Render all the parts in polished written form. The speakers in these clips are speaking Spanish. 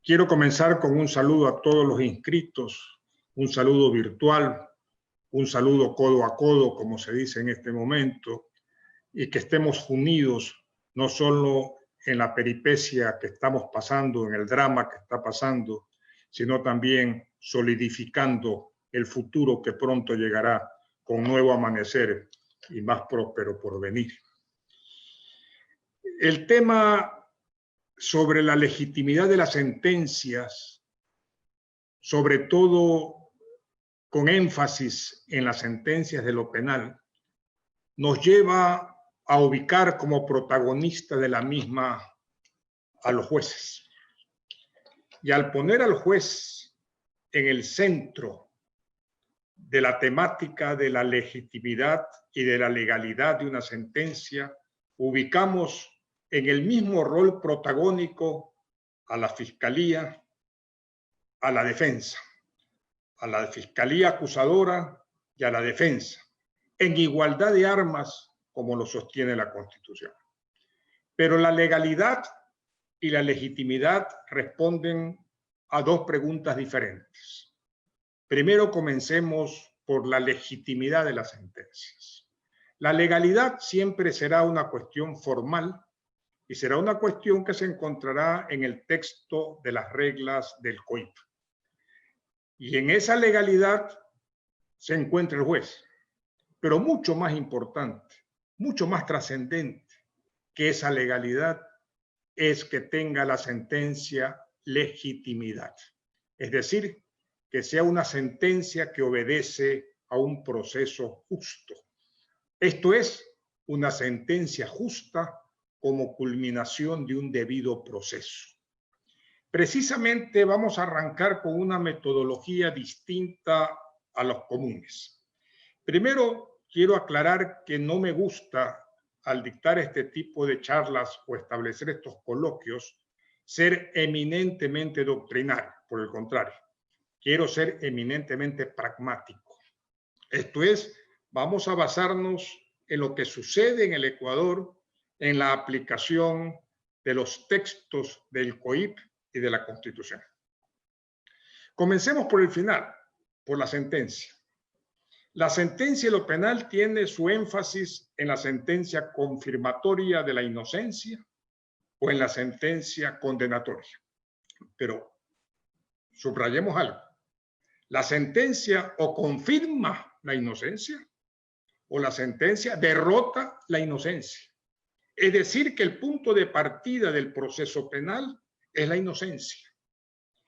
Quiero comenzar con un saludo a todos los inscritos, un saludo virtual, un saludo codo a codo, como se dice en este momento, y que estemos unidos no solo en la peripecia que estamos pasando, en el drama que está pasando, sino también solidificando el futuro que pronto llegará con nuevo amanecer y más próspero porvenir. El tema sobre la legitimidad de las sentencias, sobre todo con énfasis en las sentencias de lo penal, nos lleva a ubicar como protagonista de la misma a los jueces. Y al poner al juez en el centro de la temática de la legitimidad y de la legalidad de una sentencia, ubicamos en el mismo rol protagónico a la Fiscalía, a la defensa, a la Fiscalía acusadora y a la defensa, en igualdad de armas como lo sostiene la Constitución. Pero la legalidad y la legitimidad responden a dos preguntas diferentes. Primero comencemos por la legitimidad de las sentencias. La legalidad siempre será una cuestión formal y será una cuestión que se encontrará en el texto de las reglas del COIP. Y en esa legalidad se encuentra el juez. Pero mucho más importante, mucho más trascendente que esa legalidad es que tenga la sentencia legitimidad. Es decir, que sea una sentencia que obedece a un proceso justo. Esto es, una sentencia justa como culminación de un debido proceso. Precisamente vamos a arrancar con una metodología distinta a los comunes. Primero, quiero aclarar que no me gusta, al dictar este tipo de charlas o establecer estos coloquios, ser eminentemente doctrinario. Por el contrario, quiero ser eminentemente pragmático. Esto es, vamos a basarnos en lo que sucede en el Ecuador en la aplicación de los textos del COIP y de la Constitución. Comencemos por el final, por la sentencia. La sentencia de lo penal tiene su énfasis en la sentencia confirmatoria de la inocencia o en la sentencia condenatoria. Pero subrayemos algo. La sentencia o confirma la inocencia o la sentencia derrota la inocencia. Es decir, que el punto de partida del proceso penal es la inocencia.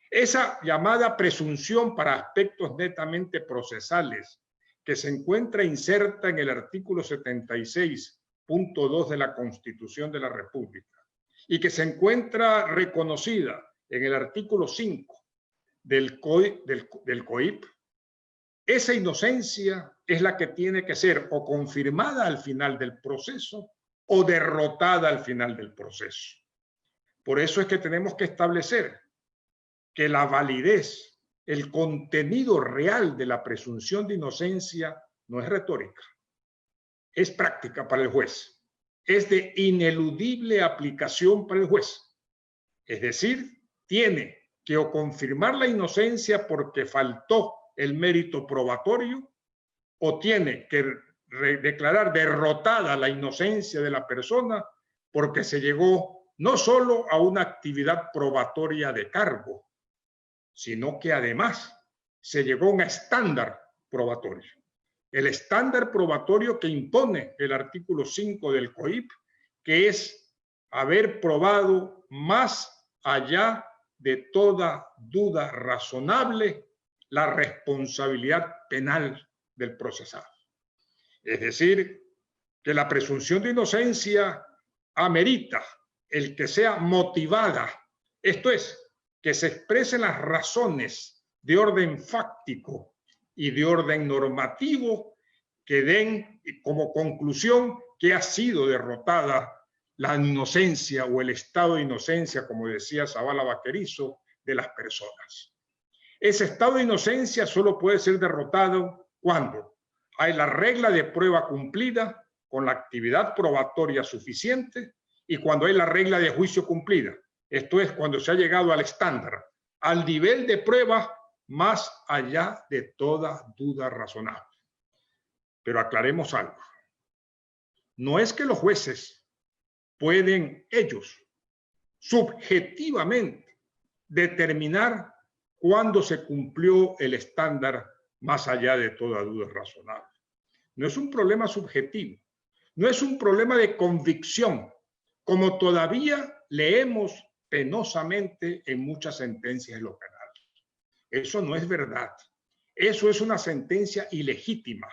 Esa llamada presunción para aspectos netamente procesales que se encuentra inserta en el artículo 76.2 de la Constitución de la República y que se encuentra reconocida en el artículo 5 del COIP, esa inocencia es la que tiene que ser o confirmada al final del proceso o derrotada al final del proceso. Por eso es que tenemos que establecer que la validez, el contenido real de la presunción de inocencia no es retórica, es práctica para el juez, es de ineludible aplicación para el juez. Es decir, tiene que o confirmar la inocencia porque faltó el mérito probatorio o tiene que declarar derrotada la inocencia de la persona porque se llegó no solo a una actividad probatoria de cargo, sino que además se llegó a un estándar probatorio. El estándar probatorio que impone el artículo 5 del COIP, que es haber probado más allá de toda duda razonable la responsabilidad penal del procesado. Es decir, que la presunción de inocencia amerita el que sea motivada, esto es, que se expresen las razones de orden fáctico y de orden normativo que den como conclusión que ha sido derrotada la inocencia o el estado de inocencia, como decía Zavala Vaquerizo, de las personas. Ese estado de inocencia solo puede ser derrotado cuando hay la regla de prueba cumplida con la actividad probatoria suficiente y cuando hay la regla de juicio cumplida, Esto es cuando se ha llegado al estándar, al nivel de prueba más allá de toda duda razonable. Pero aclaremos algo. No es que los jueces pueden ellos subjetivamente determinar cuándo se cumplió el estándar más allá de toda duda razonable. No es un problema subjetivo, no es un problema de convicción, como todavía leemos penosamente en muchas sentencias de lo penal. Eso no es verdad. Eso es una sentencia ilegítima.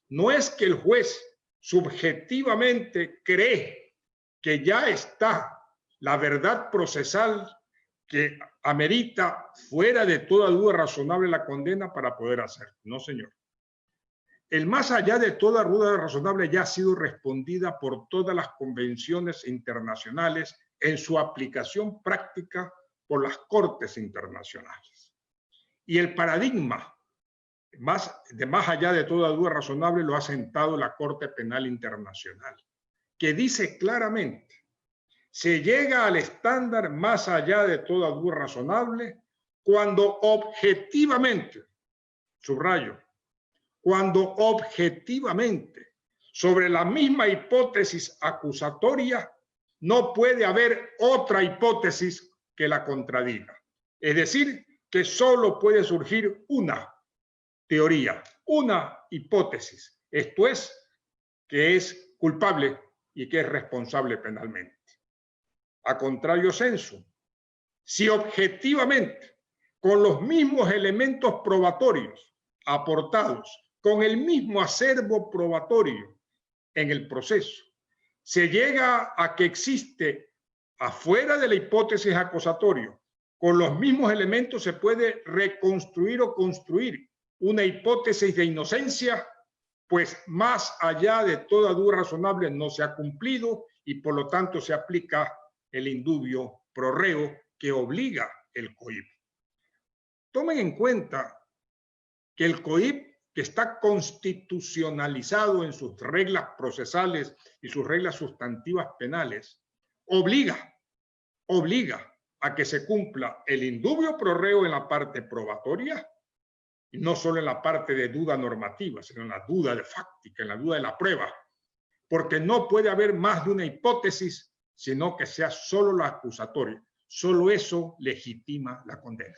No es que el juez subjetivamente cree que ya está la verdad procesal que amerita fuera de toda duda razonable la condena para poder hacerlo. No, señor. El más allá de toda duda razonable ya ha sido respondida por todas las convenciones internacionales en su aplicación práctica por las cortes internacionales. Y el paradigma más allá de toda duda razonable lo ha sentado la Corte Penal Internacional, que dice claramente: se llega al estándar más allá de toda duda razonable cuando objetivamente, subrayo, cuando objetivamente sobre la misma hipótesis acusatoria no puede haber otra hipótesis que la contradiga. Es decir, que solo puede surgir una teoría, una hipótesis. Esto es, que es culpable y que es responsable penalmente. A contrario sensu, si objetivamente, con los mismos elementos probatorios aportados, con el mismo acervo probatorio en el proceso, se llega a que existe afuera de la hipótesis acusatoria, con los mismos elementos se puede reconstruir o construir una hipótesis de inocencia, pues más allá de toda duda razonable no se ha cumplido y por lo tanto se aplica el indubio pro reo que obliga el COIP. Tomen en cuenta que el COIP, que está constitucionalizado en sus reglas procesales y sus reglas sustantivas penales, obliga a que se cumpla el indubio pro reo en la parte probatoria, y no solo en la parte de duda normativa, sino en la duda de fáctica, en la duda de la prueba, porque no puede haber más de una hipótesis, sino que sea solo la acusatoria. Solo eso legitima la condena.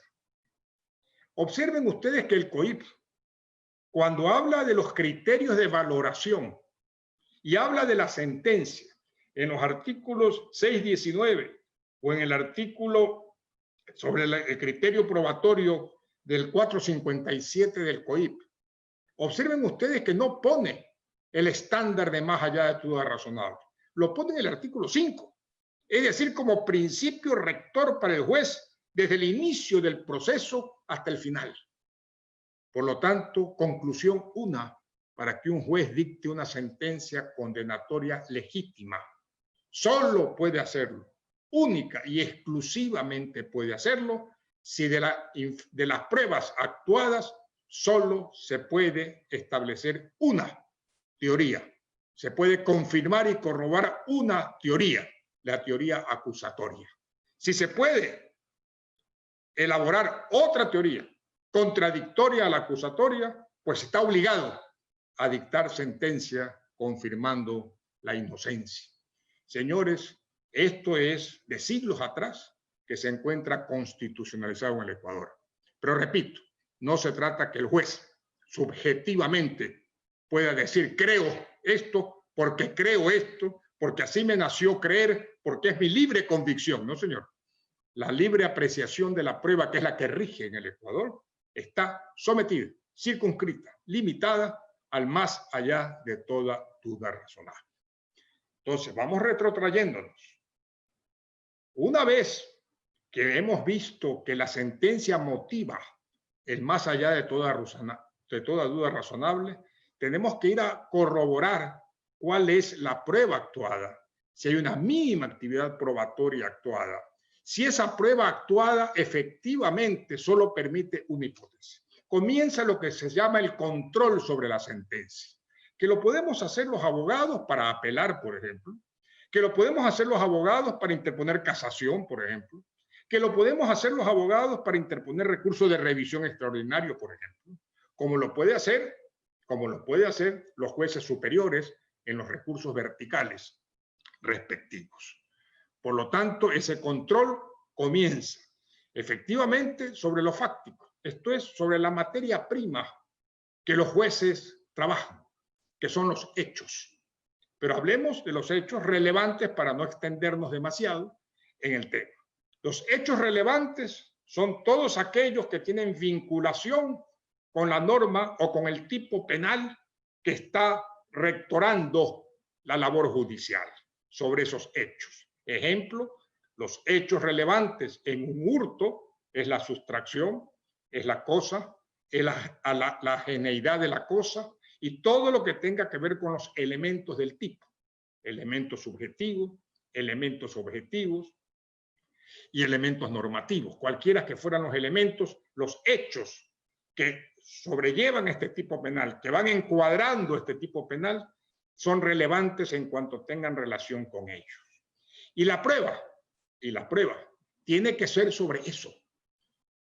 Observen ustedes que el COIP, cuando habla de los criterios de valoración y habla de la sentencia en los artículos 619 o en el artículo sobre el criterio probatorio del 457 del COIP, observen ustedes que no pone el estándar de más allá de toda razonable. Lo pone en el artículo 5, es decir, como principio rector para el juez desde el inicio del proceso hasta el final. Por lo tanto, conclusión una, para que un juez dicte una sentencia condenatoria legítima, solo puede hacerlo, única y exclusivamente puede hacerlo, si de las pruebas actuadas solo se puede establecer una teoría. Se puede confirmar y corroborar una teoría, la teoría acusatoria. Si se puede elaborar otra teoría contradictoria a la acusatoria, pues está obligado a dictar sentencia confirmando la inocencia. Señores, esto es de siglos atrás que se encuentra constitucionalizado en el Ecuador. Pero repito, no se trata que el juez subjetivamente pueda decir creo esto, porque así me nació creer, porque es mi libre convicción. No, señor. La libre apreciación de la prueba, que es la que rige en el Ecuador, está sometida, circunscrita, limitada al más allá de toda duda razonable. Entonces, vamos retrotrayéndonos. Una vez que hemos visto que la sentencia motiva el más allá de toda duda razonable, tenemos que ir a corroborar cuál es la prueba actuada, si hay una mínima actividad probatoria actuada, si esa prueba actuada efectivamente solo permite una hipótesis. Comienza lo que se llama el control sobre la sentencia, que lo podemos hacer los abogados para apelar, por ejemplo, que lo podemos hacer los abogados para interponer casación, por ejemplo, que lo podemos hacer los abogados para interponer recursos de revisión extraordinario, por ejemplo, como lo puede hacer los jueces superiores en los recursos verticales respectivos. Por lo tanto, ese control comienza efectivamente sobre lo fáctico, esto es, sobre la materia prima que los jueces trabajan, que son los hechos. Pero hablemos de los hechos relevantes para no extendernos demasiado en el tema. Los hechos relevantes son todos aquellos que tienen vinculación con la norma o con el tipo penal que está rectorando la labor judicial sobre esos hechos. Ejemplo, los hechos relevantes en un hurto es la sustracción, es la cosa, es la ajeneidad de la cosa y todo lo que tenga que ver con los elementos del tipo, elementos subjetivos, elementos objetivos y elementos normativos. Cualquiera que fueran los elementos, los hechos que sobrellevan este tipo penal, que van encuadrando este tipo penal, son relevantes en cuanto tengan relación con ellos. Y la prueba tiene que ser sobre eso.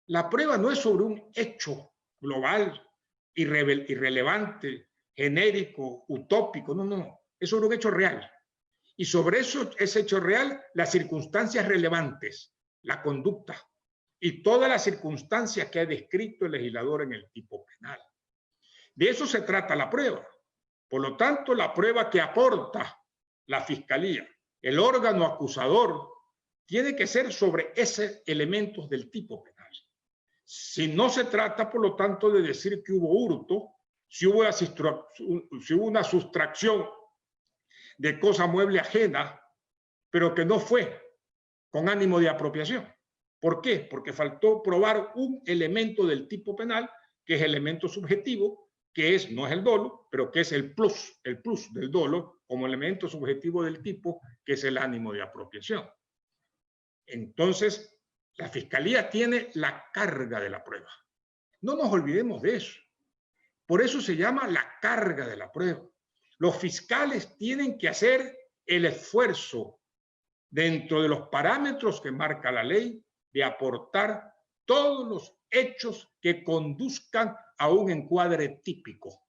La prueba no es sobre un hecho global, irrelevante, genérico, utópico, no, es sobre un hecho real. Y sobre ese hecho real, las circunstancias relevantes, la conducta y todas las circunstancias que ha descrito el legislador en el tipo penal. De eso se trata la prueba. Por lo tanto, la prueba que aporta la Fiscalía, el órgano acusador, tiene que ser sobre esos elementos del tipo penal. Si no se trata, por lo tanto, de decir que hubo hurto, si hubo una sustracción de cosa mueble ajena, pero que no fue con ánimo de apropiación. ¿Por qué? Porque faltó probar un elemento del tipo penal, que es elemento subjetivo, que no es el dolo, pero que es el plus del dolo, como elemento subjetivo del tipo, que es el ánimo de apropiación. Entonces, la Fiscalía tiene la carga de la prueba. No nos olvidemos de eso. Por eso se llama la carga de la prueba. Los fiscales tienen que hacer el esfuerzo dentro de los parámetros que marca la ley de aportar todos los hechos que conduzcan a un encuadre típico.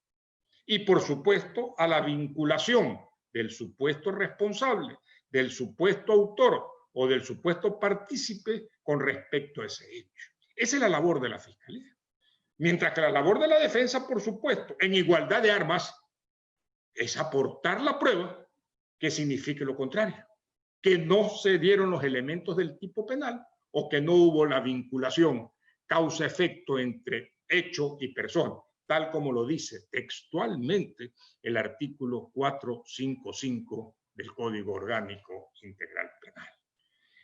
Y por supuesto a la vinculación del supuesto responsable, del supuesto autor o del supuesto partícipe con respecto a ese hecho. Esa es la labor de la Fiscalía. Mientras que la labor de la defensa, por supuesto, en igualdad de armas, es aportar la prueba que signifique lo contrario, que no se dieron los elementos del tipo penal o que no hubo la vinculación causa-efecto entre hecho y persona, tal como lo dice textualmente el artículo 455 del Código Orgánico Integral Penal.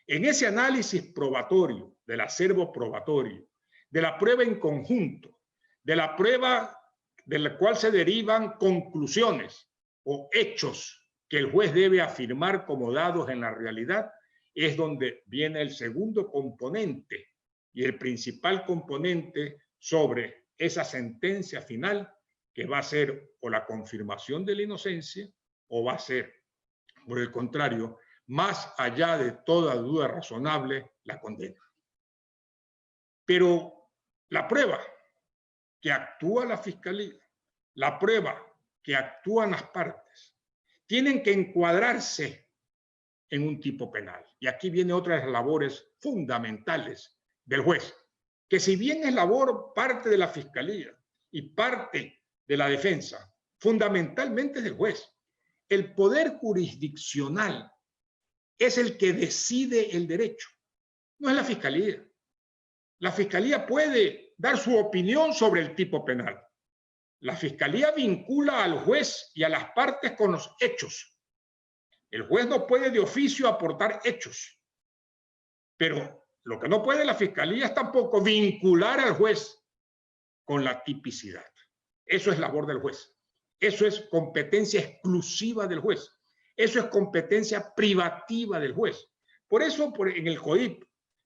En ese análisis probatorio, del acervo probatorio, de la prueba en conjunto, de la prueba de la cual se derivan conclusiones o hechos que el juez debe afirmar como dados en la realidad, es donde viene el segundo componente y el principal componente sobre esa sentencia final, que va a ser o la confirmación de la inocencia o va a ser, por el contrario, más allá de toda duda razonable, la condena. Pero la prueba que actúa la Fiscalía, la prueba que actúan las partes, tienen que encuadrarse en un tipo penal. Y aquí viene otra de las labores fundamentales del juez, que si bien es labor parte de la Fiscalía y parte de la defensa, fundamentalmente del juez, el poder jurisdiccional es el que decide el derecho, no es la Fiscalía. La Fiscalía puede dar su opinión sobre el tipo penal. La Fiscalía vincula al juez y a las partes con los hechos. El juez no puede de oficio aportar hechos, pero lo que no puede la Fiscalía es tampoco vincular al juez con la tipicidad. Eso es labor del juez. Eso es competencia exclusiva del juez. Eso es competencia privativa del juez. Por eso, en el COIP,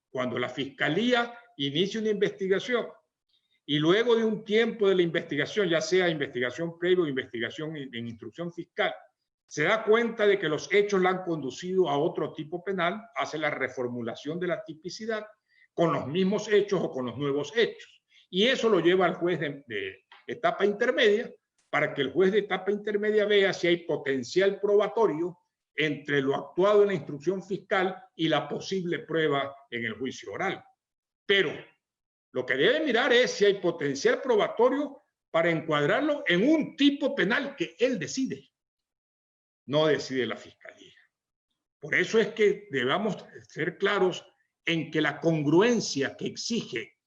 cuando la Fiscalía inicia una investigación y luego de un tiempo de la investigación, ya sea investigación previa o investigación en instrucción fiscal, se da cuenta de que los hechos la han conducido a otro tipo penal, hace la reformulación de la tipicidad con los mismos hechos o con los nuevos hechos. Y eso lo lleva al juez de etapa intermedia, para que el juez de etapa intermedia vea si hay potencial probatorio entre lo actuado en la instrucción fiscal y la posible prueba en el juicio oral. Pero lo que debe mirar es si hay potencial probatorio para encuadrarlo en un tipo penal que él decide, no decide la fiscalía. Por eso es que debamos ser claros en que la congruencia que exige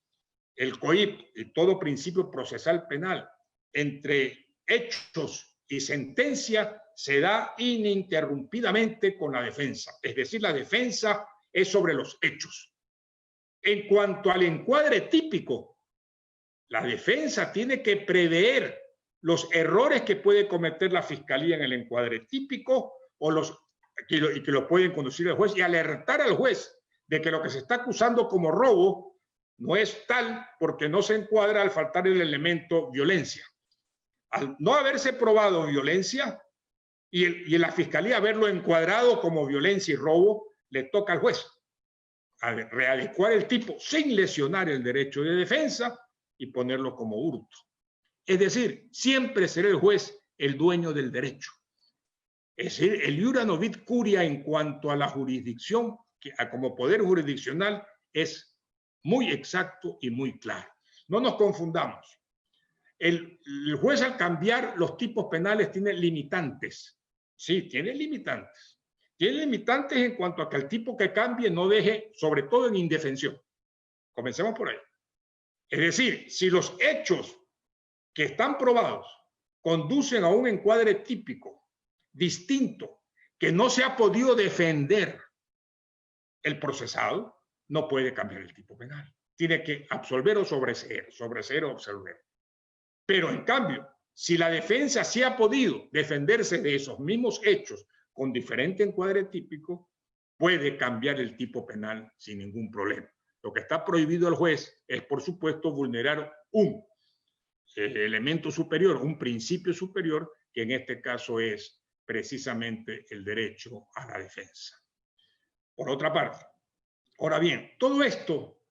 el COIP y todo principio procesal penal entre hechos y sentencia se da ininterrumpidamente con la defensa. Es decir, la defensa es sobre los hechos. En cuanto al encuadre típico, la defensa tiene que prever los errores que puede cometer la fiscalía en el encuadre típico y que lo pueden conducir al juez y alertar al juez de que lo que se está acusando como robo no es tal porque no se encuadra al faltar el elemento violencia. Al no haberse probado violencia y en la fiscalía haberlo encuadrado como violencia y robo, le toca al juez readecuar el tipo sin lesionar el derecho de defensa y ponerlo como hurto. Es decir, siempre será el juez el dueño del derecho. Es decir, el iura novit curia en cuanto a la jurisdicción, como poder jurisdiccional, es muy exacto y muy claro. No nos confundamos. El juez, al cambiar los tipos penales, tiene limitantes. Sí, tiene limitantes. Tiene limitantes en cuanto a que el tipo que cambie no deje, sobre todo en indefensión. Comencemos por ahí. Es decir, si los hechos que están probados conducen a un encuadre típico distinto que no se ha podido defender el procesado, no puede cambiar el tipo penal. Tiene que absolver o sobreseer o absolver. Pero en cambio, si la defensa sí ha podido defenderse de esos mismos hechos con diferente encuadre típico, puede cambiar el tipo penal sin ningún problema. Lo que está prohibido al juez es, por supuesto, vulnerar un elemento superior, un principio superior, que en este caso es precisamente el derecho a la defensa. Por otra parte, ahora bien, todo esto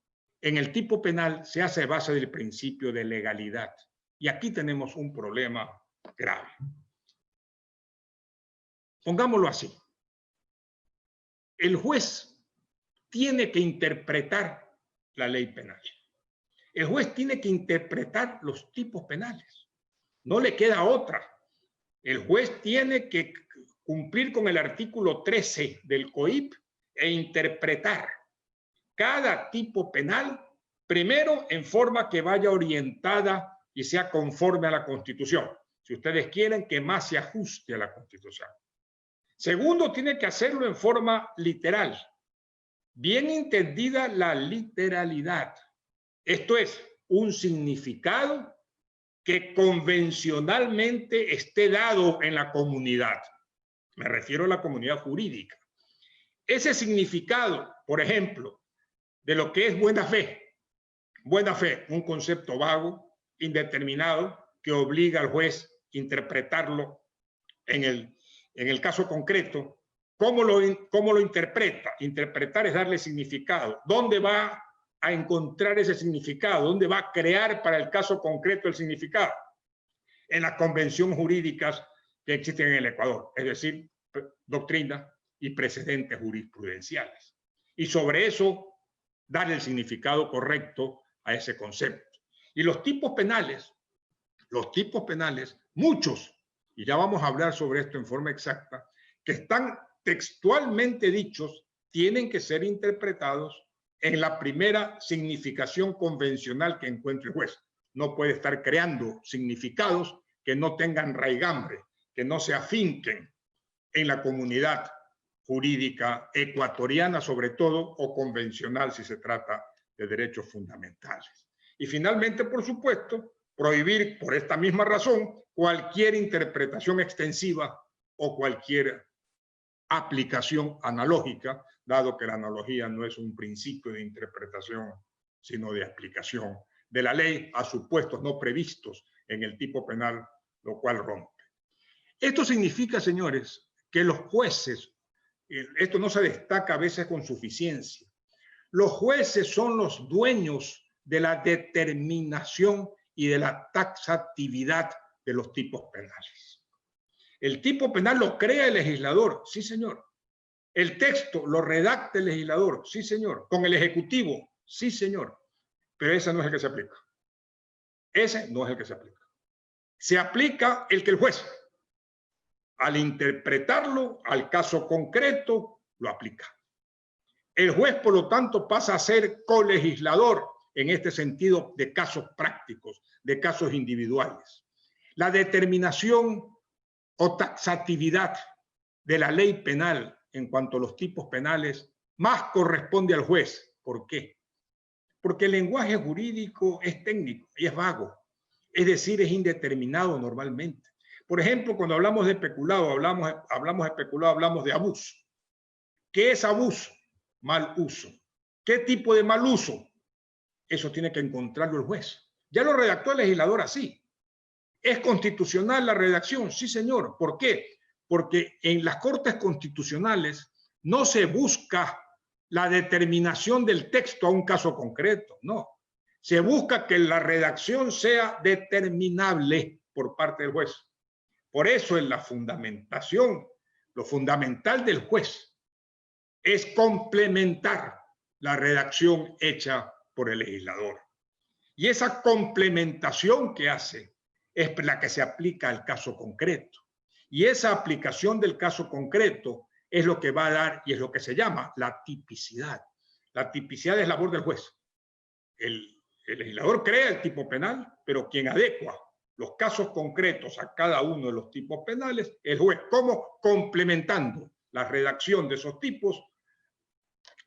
en el tipo penal se hace a base del principio de legalidad. Y aquí tenemos un problema grave. Pongámoslo así. El juez tiene que interpretar la ley penal. El juez tiene que interpretar los tipos penales. No le queda otra. El juez tiene que cumplir con el artículo 13 del COIP e interpretar cada tipo penal, primero en forma que vaya orientada y sea conforme a la Constitución. Si ustedes quieren, que más se ajuste a la Constitución. Segundo, tiene que hacerlo en forma literal. Bien entendida la literalidad. Esto es, un significado que convencionalmente esté dado en la comunidad. Me refiero a la comunidad jurídica. Ese significado, por ejemplo, de lo que es buena fe, un concepto vago, indeterminado, que obliga al juez a interpretarlo en el caso concreto. ¿Cómo lo interpreta? Interpretar es darle significado. ¿Dónde va a encontrar ese significado? ¿Dónde va a crear para el caso concreto el significado? En las convenciones jurídicas que existen en el Ecuador, es decir, doctrina y precedentes jurisprudenciales. Y sobre eso, dar el significado correcto a ese concepto. Y los tipos penales, muchos, y ya vamos a hablar sobre esto en forma exacta, que están textualmente dichos, tienen que ser interpretados en la primera significación convencional que encuentre el juez. No puede estar creando significados que no tengan raigambre, que no se afinquen en la comunidad jurídica ecuatoriana, sobre todo, o convencional si se trata de derechos fundamentales. Y finalmente, por supuesto, prohibir por esta misma razón cualquier interpretación extensiva o cualquier aplicación analógica, dado que la analogía no es un principio de interpretación, sino de aplicación de la ley a supuestos no previstos en el tipo penal, lo cual rompe. Esto significa, señores, que los jueces, esto no se destaca a veces con suficiencia, los jueces son los dueños de la determinación y de la taxatividad de los tipos penales. El tipo penal lo crea el legislador, sí señor. El texto lo redacta el legislador, sí señor. Con el ejecutivo, sí señor. Pero ese no es el que se aplica. Ese no es el que se aplica. Se aplica el que el juez, al interpretarlo al caso concreto, lo aplica. El juez, por lo tanto, pasa a ser colegislador en este sentido de casos prácticos, de casos individuales. La determinación o taxatividad de la ley penal en cuanto a los tipos penales más corresponde al juez. ¿Por qué? Porque el lenguaje jurídico es técnico y es vago, es decir, es indeterminado normalmente. Por ejemplo, cuando hablamos de peculado, hablamos de abuso. ¿Qué es abuso? Mal uso. ¿Qué tipo de mal uso? Eso tiene que encontrarlo el juez. Ya lo redactó el legislador así. ¿Es constitucional la redacción? Sí, señor. ¿Por qué? Porque en las cortes constitucionales no se busca la determinación del texto a un caso concreto, no. Se busca que la redacción sea determinable por parte del juez. Por eso en la fundamentación, lo fundamental del juez es complementar la redacción hecha por el legislador. Y esa complementación que hace es la que se aplica al caso concreto. Y esa aplicación del caso concreto es lo que va a dar y es lo que se llama la tipicidad. La tipicidad es labor del juez. El legislador crea el tipo penal, pero quien adecua los casos concretos a cada uno de los tipos penales es el juez. ¿Cómo? Complementando la redacción de esos tipos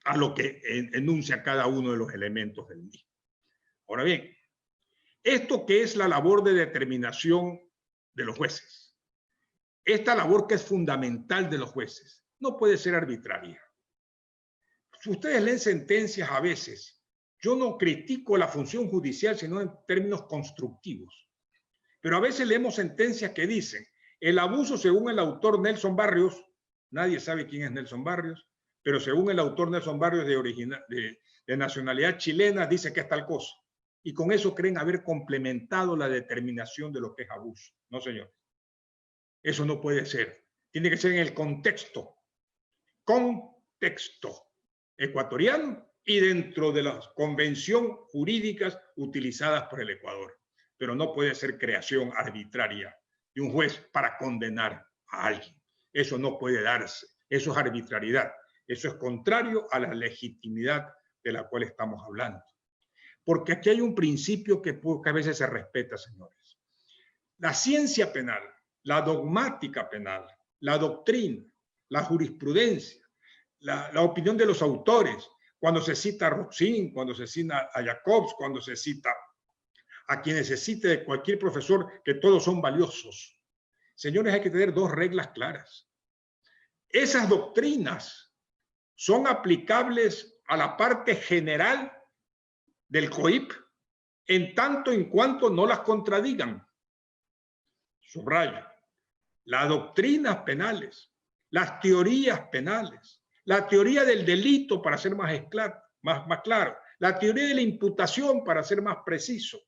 a lo que enuncia cada uno de los elementos del mismo. Ahora bien, esto que es la labor de determinación de los jueces, esta labor que es fundamental de los jueces, no puede ser arbitraria. Si ustedes leen sentencias a veces, yo no critico la función judicial, sino en términos constructivos. Pero a veces leemos sentencias que dicen, el abuso según el autor Nelson Barrios, nadie sabe quién es Nelson Barrios, pero según el autor Nelson Barrios de nacionalidad chilena, dice que es tal cosa. Y con eso creen haber complementado la determinación de lo que es abuso. No, señor. Eso no puede ser. Tiene que ser en el contexto ecuatoriano y dentro de las convenciones jurídicas utilizadas por el Ecuador. Pero no puede ser creación arbitraria de un juez para condenar a alguien. Eso no puede darse. Eso es arbitrariedad. Eso es contrario a la legitimidad de la cual estamos hablando. Porque aquí hay un principio que pocas veces se respeta, señores. La ciencia penal, la dogmática penal, la doctrina, la jurisprudencia, la opinión de los autores, cuando se cita a Roxin, cuando se cita a Jacobs, cuando se cita a quienes se cite de cualquier profesor, que todos son valiosos. Señores, hay que tener dos reglas claras. Esas doctrinas son aplicables a la parte general del COIP en tanto en cuanto no las contradigan. Subrayo, las doctrinas penales, las teorías penales, la teoría del delito para ser más claro, la teoría de la imputación para ser más preciso.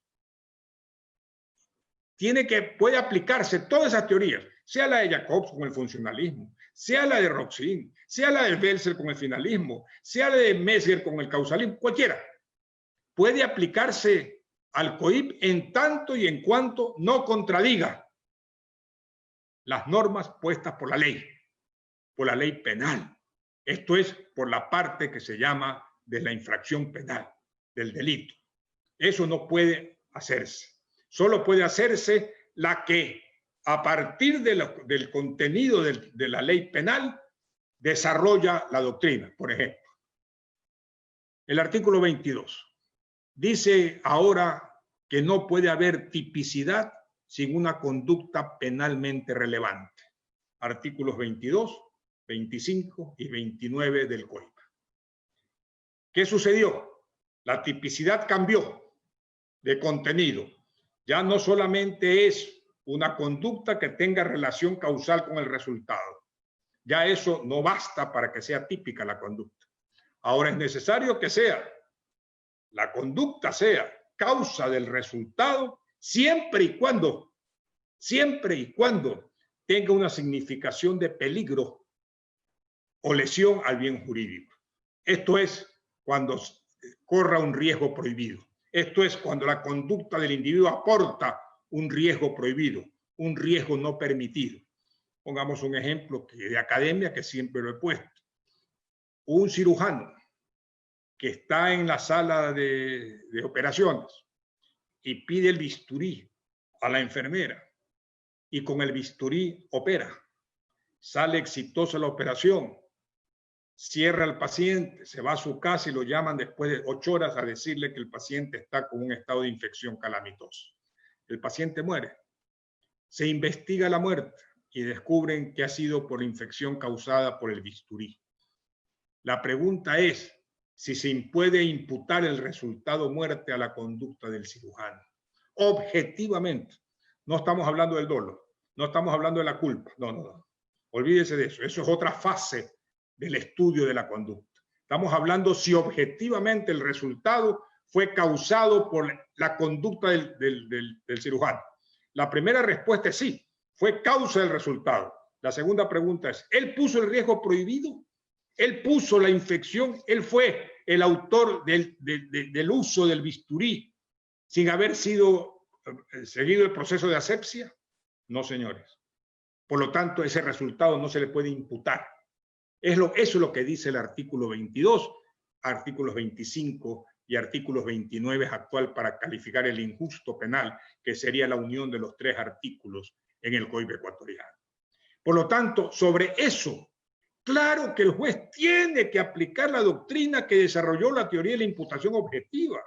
Puede aplicarse todas esas teorías, sea la de Jacobs con el funcionalismo, sea la de Roxin, sea la de Welser con el finalismo, sea la de Messier con el causalismo, cualquiera. Puede aplicarse al COIP en tanto y en cuanto no contradiga las normas puestas por la ley penal. Esto es por la parte que se llama de la infracción penal, del delito. Eso no puede hacerse. Solo puede hacerse la que, a partir del contenido de la ley penal, desarrolla la doctrina. Por ejemplo, el artículo 22 dice ahora que no puede haber tipicidad sin una conducta penalmente relevante. Artículos 22, 25 y 29 del COIP. ¿Qué sucedió? La tipicidad cambió de contenido. Ya no solamente es una conducta que tenga relación causal con el resultado. Ya eso no basta para que sea típica la conducta. Ahora es necesario que la conducta sea causa del resultado siempre y cuando tenga una significación de peligro o lesión al bien jurídico. Esto es cuando corra un riesgo prohibido. Esto es cuando la conducta del individuo aporta un riesgo prohibido, un riesgo no permitido. Pongamos un ejemplo de academia que siempre lo he puesto. Un cirujano que está en la sala de operaciones y pide el bisturí a la enfermera y con el bisturí opera. Sale exitosa la operación, cierra al paciente, se va a su casa y lo llaman después de 8 horas a decirle que el paciente está con un estado de infección calamitoso. El paciente muere. Se investiga la muerte y descubren que ha sido por infección causada por el bisturí. La pregunta es si se puede imputar el resultado muerte a la conducta del cirujano. Objetivamente. No estamos hablando del dolo, no estamos hablando de la culpa. No. Olvídese de eso. Eso es otra fase del estudio de la conducta. Estamos hablando si objetivamente el resultado fue causado por la conducta del cirujano. La primera respuesta es sí, fue causa del resultado. La segunda pregunta es, ¿él puso el riesgo prohibido? ¿Él puso la infección? ¿Él fue el autor del uso del bisturí sin haber sido seguido el proceso de asepsia? No, señores. Por lo tanto, ese resultado no se le puede imputar. Eso es lo que dice el artículo 22, artículos 25 y artículos 29 actual para calificar el injusto penal, que sería la unión de los 3 artículos en el Código ecuatoriano. Por lo tanto, sobre eso, claro que el juez tiene que aplicar la doctrina que desarrolló la teoría de la imputación objetiva.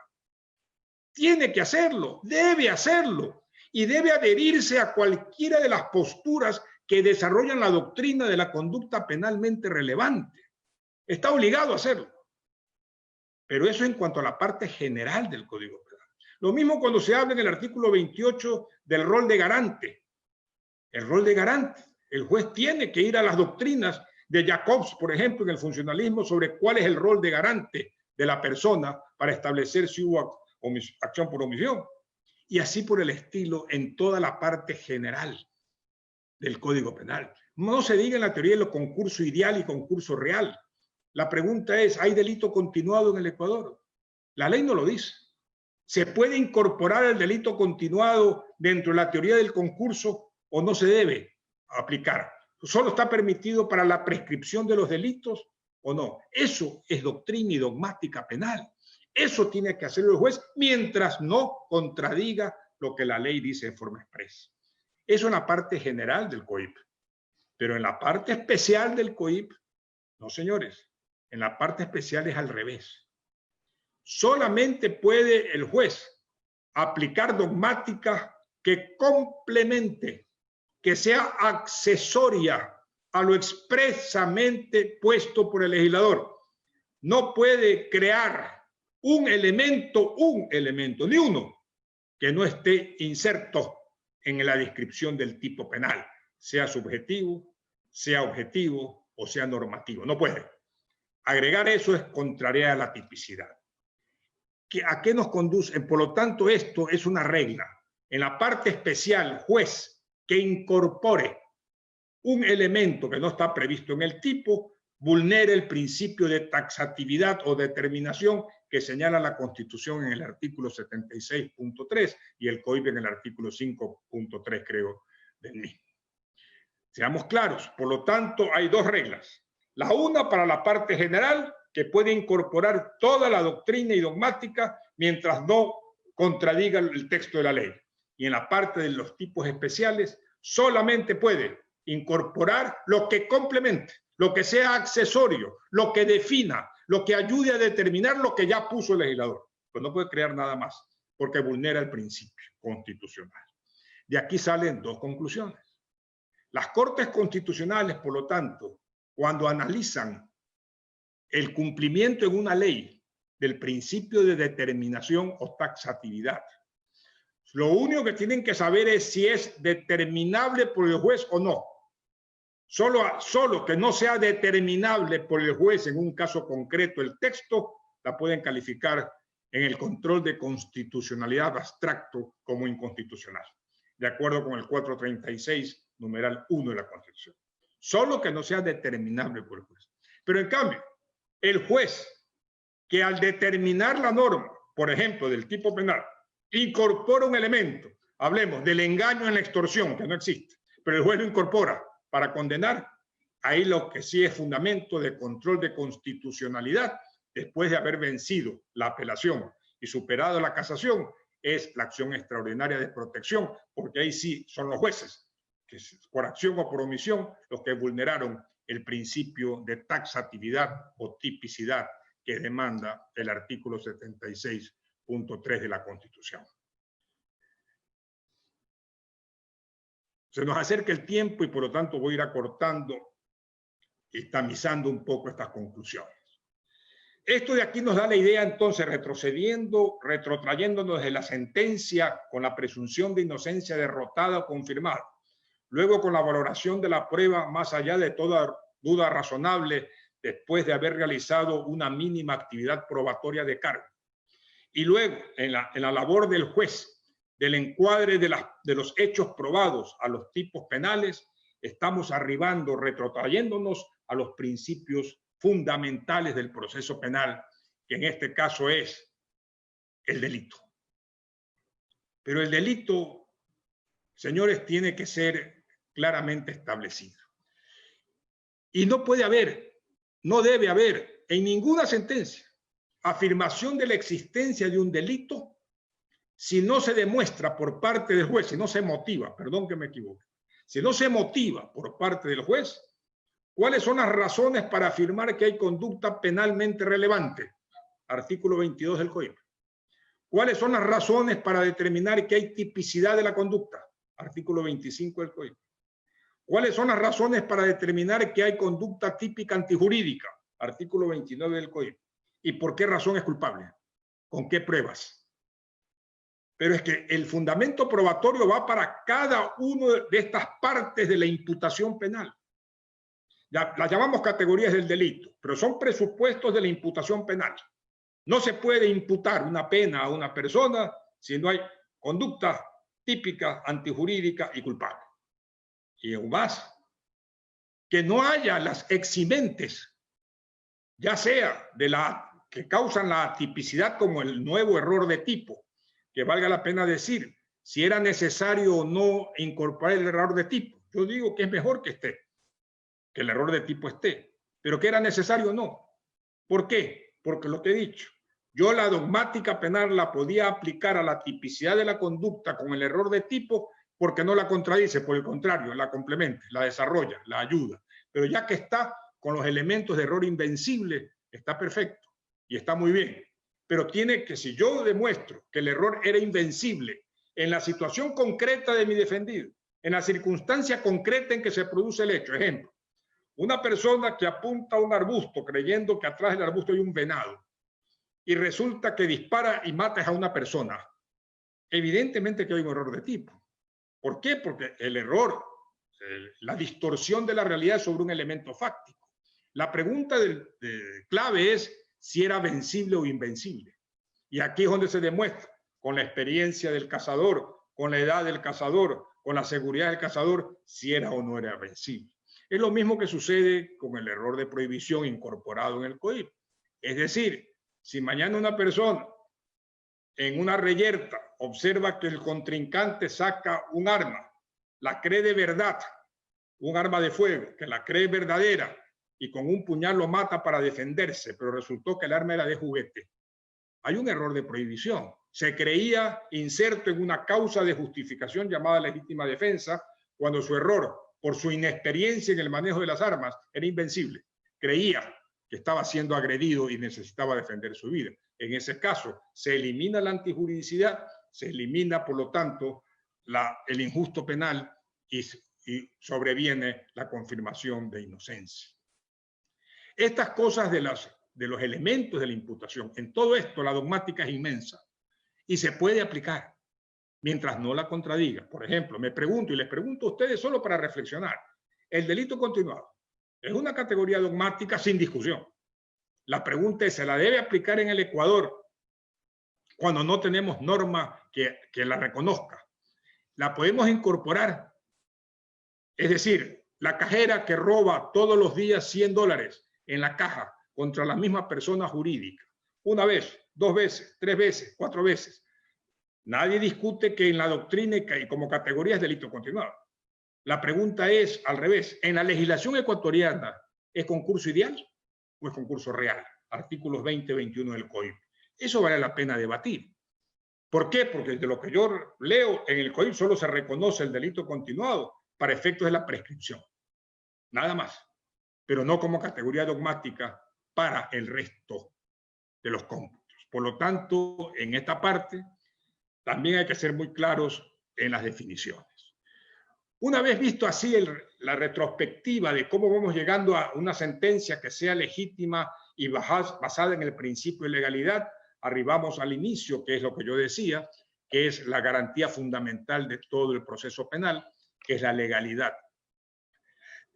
Tiene que hacerlo, debe hacerlo, y debe adherirse a cualquiera de las posturas que desarrollan la doctrina de la conducta penalmente relevante. Está obligado a hacerlo. Pero eso en cuanto a la parte general del Código Penal. Lo mismo cuando se habla en el artículo 28 del rol de garante. El rol de garante. El juez tiene que ir a las doctrinas de Jacobs, por ejemplo, en el funcionalismo, sobre cuál es el rol de garante de la persona para establecer si hubo acción por omisión. Y así por el estilo en toda la parte general del Código Penal. No se diga en la teoría de lo concurso ideal y concurso real. La pregunta es, ¿hay delito continuado en el Ecuador? La ley no lo dice. ¿Se puede incorporar el delito continuado dentro de la teoría del concurso o no se debe aplicar? ¿Solo está permitido para la prescripción de los delitos o no? Eso es doctrina y dogmática penal. Eso tiene que hacerlo el juez mientras no contradiga lo que la ley dice de forma expresa. Eso en la parte general del COIP. Pero en la parte especial del COIP, no, señores. En la parte especial es al revés. Solamente puede el juez aplicar dogmática que complemente, que sea accesoria a lo expresamente puesto por el legislador. No puede crear un elemento, ni uno, que no esté inserto en la descripción del tipo penal, sea subjetivo, sea objetivo o sea normativo. No puede. Agregar eso es contraria a la tipicidad. ¿A qué nos conduce? Por lo tanto, esto es una regla. En la parte especial, juez que incorpore un elemento que no está previsto en el tipo, vulnera el principio de taxatividad o determinación que señala la Constitución en el artículo 76.3 y el COIP en el artículo 5.3, creo, del mismo. Seamos claros, por lo tanto, hay 2 reglas. La una para la parte general, que puede incorporar toda la doctrina y dogmática mientras no contradiga el texto de la ley. Y en la parte de los tipos especiales, solamente puede incorporar lo que complemente, lo que sea accesorio, lo que defina, lo que ayude a determinar lo que ya puso el legislador. Pues no puede crear nada más, porque vulnera el principio constitucional. De aquí salen 2 conclusiones. Las Cortes Constitucionales, por lo tanto, cuando analizan el cumplimiento en una ley del principio de determinación o taxatividad, Lo único que tienen que saber es si es determinable por el juez o no. Solo que no sea determinable por el juez en un caso concreto el texto, la pueden calificar en el control de constitucionalidad abstracto como inconstitucional, de acuerdo con el 436, numeral 1 de la Constitución. Solo que no sea determinable por el juez. Pero en cambio, el juez que al determinar la norma, por ejemplo, del tipo penal, incorpora un elemento, hablemos del engaño en la extorsión, que no existe, pero el juez lo incorpora para condenar, ahí lo que sí es fundamento de control de constitucionalidad, después de haber vencido la apelación y superado la casación, es la acción extraordinaria de protección, porque ahí sí son los jueces, que por acción o por omisión, los que vulneraron el principio de taxatividad o tipicidad que demanda el artículo 76.3 de la Constitución. Se nos acerca el tiempo y por lo tanto voy a ir acortando y tamizando un poco estas conclusiones. Esto de aquí nos da la idea entonces, retrotrayéndonos de la sentencia con la presunción de inocencia derrotada o confirmada, luego con la valoración de la prueba más allá de toda duda razonable después de haber realizado una mínima actividad probatoria de cargo, y luego en la labor del juez, del encuadre de los hechos probados a los tipos penales, estamos arribando, retrotrayéndonos a los principios fundamentales del proceso penal, que en este caso es el delito. Pero el delito, señores, tiene que ser claramente establecido. Y no puede haber, no debe haber en ninguna sentencia afirmación de la existencia de un delito si no se demuestra por parte del juez, si no se motiva, perdón que me equivoque, si no se motiva por parte del juez, ¿cuáles son las razones para afirmar que hay conducta penalmente relevante? Artículo 22 del Código. ¿Cuáles son las razones para determinar que hay tipicidad de la conducta? Artículo 25 del Código. ¿Cuáles son las razones para determinar que hay conducta típica antijurídica? Artículo 29 del Código. ¿Y por qué razón es culpable? ¿Con qué pruebas? Pero es que el fundamento probatorio va para cada una de estas partes de la imputación penal. Ya, las llamamos categorías del delito, pero son presupuestos de la imputación penal. No se puede imputar una pena a una persona si no hay conducta típica, antijurídica y culpable. Y aún más, que no haya las eximentes, ya sea de la que causan la atipicidad como el nuevo error de tipo, que valga la pena decir si era necesario o no incorporar el error de tipo. Yo digo que es mejor que esté, que el error de tipo esté, pero que era necesario o no. ¿Por qué? Porque lo que he dicho, yo la dogmática penal la podía aplicar a la tipicidad de la conducta con el error de tipo porque no la contradice, por el contrario, la complementa, la desarrolla, la ayuda. Pero ya que está con los elementos de error invencible, está perfecto y está muy bien. Pero tiene que, si yo demuestro que el error era invencible en la situación concreta de mi defendido, en la circunstancia concreta en que se produce el hecho, ejemplo, una persona que apunta a un arbusto creyendo que atrás del arbusto hay un venado y resulta que dispara y mata a una persona, evidentemente que hay un error de tipo. ¿Por qué? Porque el error, la distorsión de la realidad sobre un elemento fáctico. La pregunta clave es si era vencible o invencible. Y aquí es donde se demuestra, con la experiencia del cazador, con la edad del cazador, con la seguridad del cazador, si era o no era vencible. Es lo mismo que sucede con el error de prohibición incorporado en el código. Es decir, si mañana una persona en una reyerta observa que el contrincante saca un arma, la cree de verdad, un arma de fuego, que la cree verdadera, y con un puñal lo mata para defenderse, pero resultó que el arma era de juguete. Hay un error de prohibición. Se creía inserto en una causa de justificación llamada legítima defensa, cuando su error, por su inexperiencia en el manejo de las armas, era invencible. Creía que estaba siendo agredido y necesitaba defender su vida. En ese caso, se elimina la antijuridicidad, se elimina, por lo tanto, el injusto penal y sobreviene la confirmación de inocencia. Estas cosas de los elementos de la imputación, en todo esto la dogmática es inmensa y se puede aplicar. mientras no la contradiga. Por ejemplo, me pregunto y les pregunto a ustedes solo para reflexionar. El delito continuado es una categoría dogmática sin discusión. La pregunta es, ¿se la debe aplicar en el Ecuador cuando no tenemos norma que la reconozca? ¿La podemos incorporar? Es decir, la cajera que roba todos los días $100 en la caja contra la misma persona jurídica, una vez, 2 veces, 3 veces, 4 veces. Nadie discute que en la doctrina y como categoría es delito continuado. La pregunta es al revés. ¿En la legislación ecuatoriana es concurso ideal o es concurso real? Artículos 20 y 21 del COIP. Eso vale la pena debatir. ¿Por qué? Porque de lo que yo leo, en el COIP solo se reconoce el delito continuado para efectos de la prescripción. Nada más. Pero no como categoría dogmática para el resto de los cómputos. Por lo tanto, en esta parte también hay que ser muy claros en las definiciones. Una vez visto así la retrospectiva de cómo vamos llegando a una sentencia que sea legítima y basada en el principio de legalidad, arribamos al inicio, que es lo que yo decía, que es la garantía fundamental de todo el proceso penal, que es la legalidad.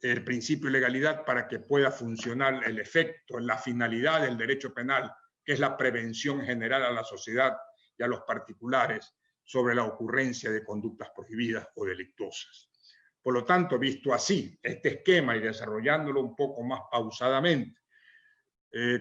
El principio de legalidad para que pueda funcionar el efecto, la finalidad del derecho penal, que es la prevención general a la sociedad y a los particulares sobre la ocurrencia de conductas prohibidas o delictuosas. Por lo tanto, visto así, este esquema y desarrollándolo un poco más pausadamente,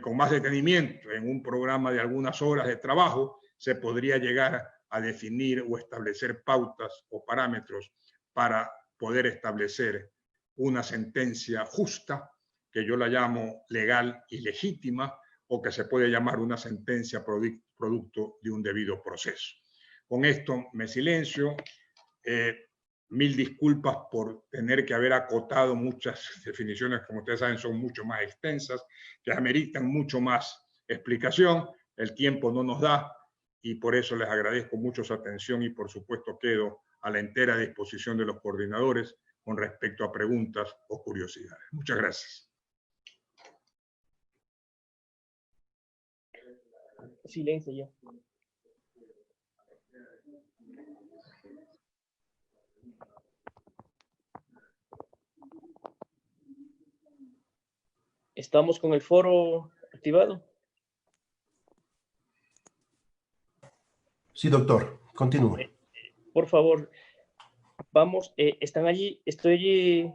con más detenimiento en un programa de algunas horas de trabajo, se podría llegar a definir o establecer pautas o parámetros para poder establecer una sentencia justa, que yo la llamo legal y legítima, o que se puede llamar una sentencia producto de un debido proceso. Con esto me silencio. Mil disculpas por tener que haber acotado muchas definiciones, como ustedes saben, son mucho más extensas, que ameritan mucho más explicación. El tiempo no nos da y por eso les agradezco mucho su atención y por supuesto quedo a la entera disposición de los coordinadores con respecto a preguntas o curiosidades. Muchas gracias. Silencio ya. ¿Estamos con el foro activado? Sí, doctor. Continúe. Por favor, vamos, están allí, estoy...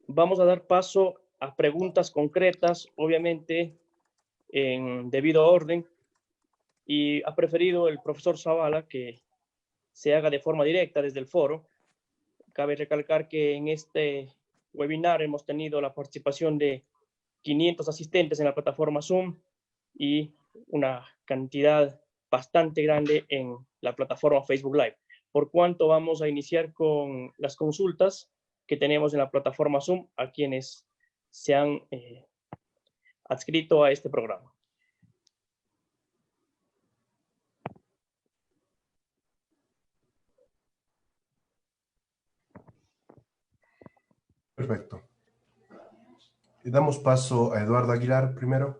Vamos a dar paso a preguntas concretas, obviamente en debido orden, y ha preferido el profesor Zavala que se haga de forma directa desde el foro. Cabe recalcar que en este webinar hemos tenido la participación de 500 asistentes en la plataforma Zoom y una cantidad bastante grande en la plataforma Facebook Live. Por cuanto vamos a iniciar con las consultas que tenemos en la plataforma Zoom a quienes se han adscrito a este programa. Perfecto. Le damos paso a Eduardo Aguilar primero.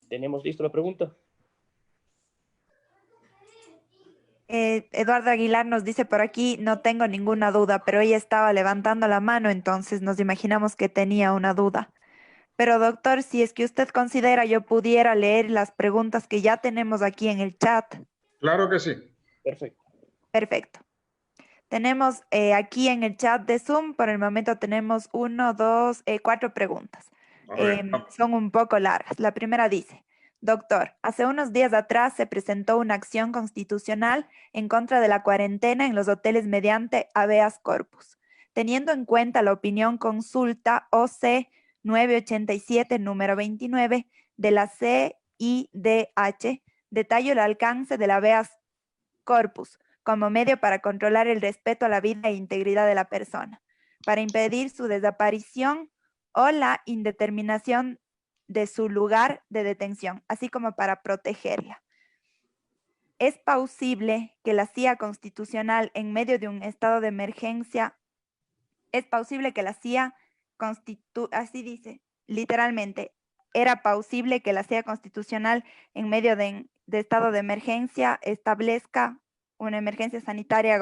¿Tenemos listo la pregunta? Eduardo Aguilar nos dice por aquí, no tengo ninguna duda, pero ella estaba levantando la mano, entonces nos imaginamos que tenía una duda. Pero doctor, si es que usted considera, yo pudiera leer las preguntas que ya tenemos aquí en el chat. Claro que sí. Perfecto. Perfecto. Tenemos aquí en el chat de Zoom, por el momento tenemos 4 preguntas. Son un poco largas. La primera dice, doctor, hace unos días atrás se presentó una acción constitucional en contra de la cuarentena en los hoteles mediante habeas corpus. Teniendo en cuenta la opinión consulta OC 987, número 29, de la CIDH Detallo el alcance del habeas corpus como medio para controlar el respeto a la vida e integridad de la persona, para impedir su desaparición o la indeterminación de su lugar de detención, así como para protegerla. Es plausible que la CIA constitucional en medio de un estado de emergencia, así dice, literalmente, era plausible que la CIA constitucional en medio de estado de emergencia establezca una emergencia sanitaria